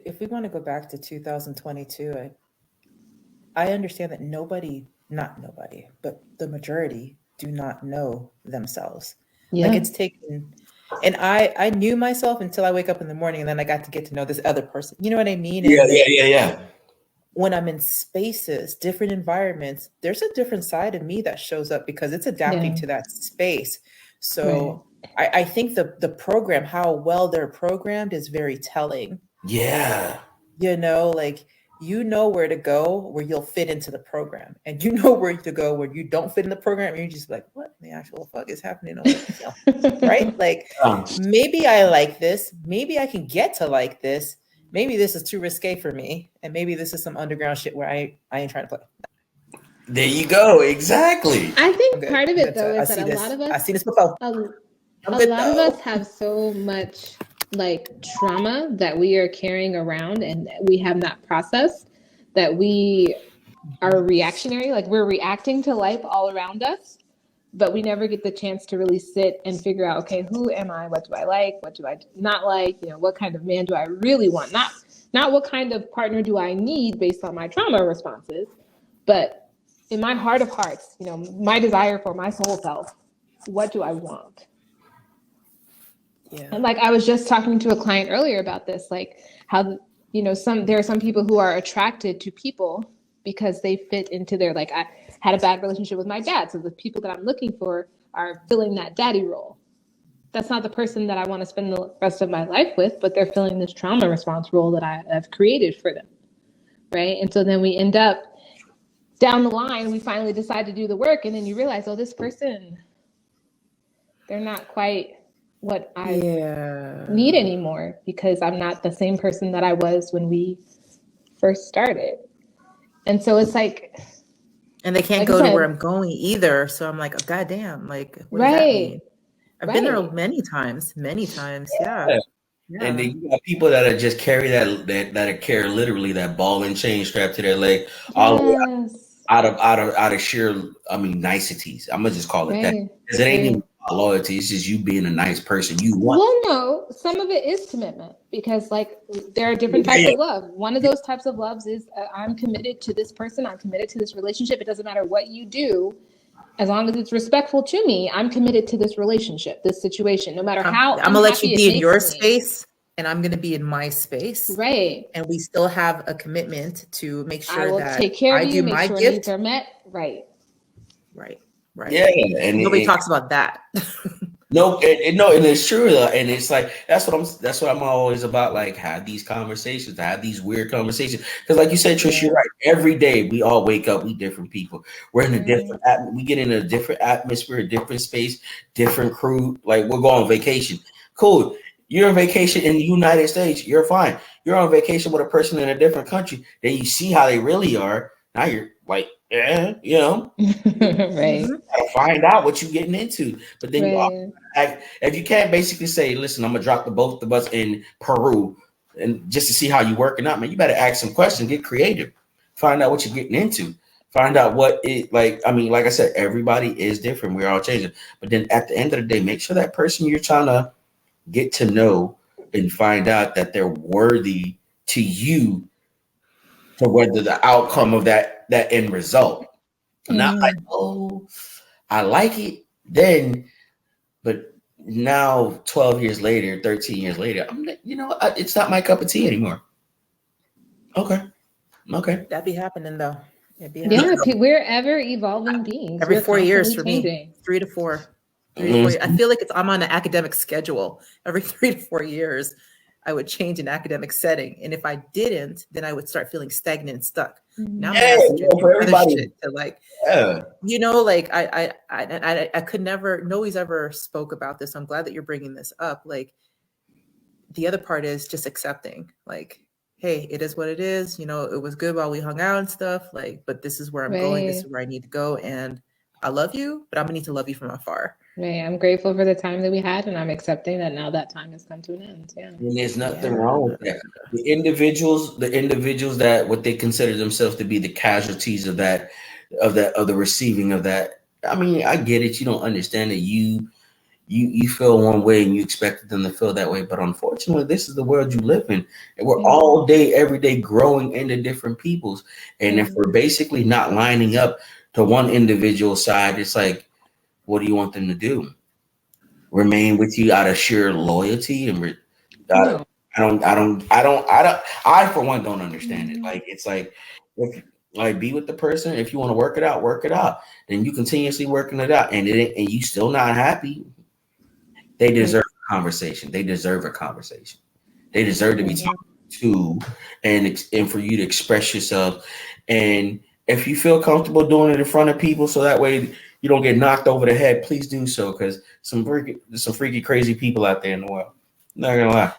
if we want to go back to 2022, I understand that not nobody, but the majority do not know themselves. Like Yeah. it's taken, and I knew myself until I wake up in the morning, and then I got to get to know this other person. You know what I mean? Yeah, And yeah, yeah, yeah. when I'm in spaces, different environments, there's a different side of me that shows up because it's adapting Yeah. to that space. Right. So I think the program, how well they're programmed, is very telling. Yeah. Like you know where to go where you'll fit into the program, and you know where to go where you don't fit in the program. And you're just like, what the actual fuck is happening over here? Right? Like Um, maybe I like this. Maybe I can get to like this. Maybe this is too risque for me, and maybe this is some underground shit where I ain't trying to play. there you go. Exactly. I I'm think good. part of I'm it good. though I is that see a lot this. of I us, see this before. a, I'm a good lot of us though. have so much like trauma that we are carrying around and we have not processed, that we are reactionary. Like we're reacting to life all around us, but we never get the chance to really sit and figure out, okay, who am I? What do I like? What do I not like? What kind of man do I really want? Not what kind of partner do I need based on my trauma responses, but in my heart of hearts, my desire for my soul self, what do I want? Yeah. And like I was just talking to a client earlier about this, like how there are some people who are attracted to people because they fit into their, like, I had a bad relationship with my dad, so the people that I'm looking for are filling that daddy role. That's not the person that I want to spend the rest of my life with, but they're filling this trauma response role that I have created for them, right? And so then we end up down the line, we finally decide to do the work, and then you realize, oh, this person, they're not quite what I need anymore, because I'm not the same person that I was when we first started. And so it's like, and they can't like go I to where said, I'm going either. So I'm like, oh, goddamn, like what does that right, mean? I've been there right, many times. Yeah. Yeah. Yeah. And then you got people that are just carry that carry literally that ball and chain strapped to their leg, all the way yes, out of sheer, niceties. I'm gonna just call it that, right, because it ain't even right. about loyalty. It's just you being a nice person. You want. Well, no, some of it is commitment, because like there are different Yeah, types yeah. of love. One of those types of loves is I'm committed to this person. I'm committed to this relationship. It doesn't matter what you do. As long as it's respectful to me, I'm committed to this relationship, this situation, no matter how I'm gonna let you unhappy it be in makes your me. space, and I'm gonna be in my space. Right. And we still have a commitment to make I sure will that take care I of do you, make my sure needs gift. are met. Right. Right. Yeah, and Nobody talks about that. no, and it's true though, and it's like that's what I'm always about. Like, have these conversations, have these weird conversations, because like you said, Trish, you're right. Every day we all wake up, we different people. We're in a different, we get in a different atmosphere, a different space, different crew. Like we're going on vacation. Cool. You're on vacation in the United States. You're fine. You're on vacation with a person in a different country. Then you see how they really are. Now you're like, Right. gotta find out what you're getting into. But then Right. if you can't basically say, listen, I'm gonna drop both of us in Peru and just to see how you working out, man, you better ask some questions, get creative, find out what you're getting into, find out what it like. I mean, like I said, everybody is different. We're all changing. But then at the end of the day, make sure that person you're trying to get to know and find out that they're worthy to you, to whether the outcome of that end result. Not like, oh, I like it then, but now 12 years later, 13 years later, it's not my cup of tea anymore. Okay. That'd be happening though. It'd be Yeah, happening. we're ever evolving beings. Every We're 4 years for constantly me. changing. 3 to 4. 3 to 4 years. I feel like I'm on an academic schedule. Every 3 to 4 years, I would change an academic setting. And if I didn't, then I would start feeling stagnant and stuck. Now I'm for everybody. shit to like, Yeah. like I could never, nobody's ever spoke about this. I'm glad that you're bringing this up. Like the other part is just accepting, like, hey, it is what it is. It was good while we hung out and stuff, like, but this is where I'm going. This is where I need to go. And I love you, but I'm gonna need to love you from afar. Right. I'm grateful for the time that we had, and I'm accepting that now that time has come to an end. Yeah. And there's nothing wrong with that. The individuals that what they consider themselves to be the casualties of the receiving of that. I mean, I get it. You don't understand that you feel one way and you expected them to feel that way. But unfortunately, this is the world you live in. And we're Yeah. all day, every day growing into different peoples. And if we're basically not lining up to one individual side, it's like, what do you want them to do? Remain with you out of sheer loyalty and No. I for one don't understand it. Mhm. Like it's like if like be with the person. If you want to work it out. Then you continuously working it out, and and you still not happy. They deserve a conversation. They deserve a conversation. They deserve to be talked to, and for you to express yourself. And if you feel comfortable doing it in front of people, so that way you don't get knocked over the head, please do so. Because there's some freaky crazy people out there in the world. Not gonna lie.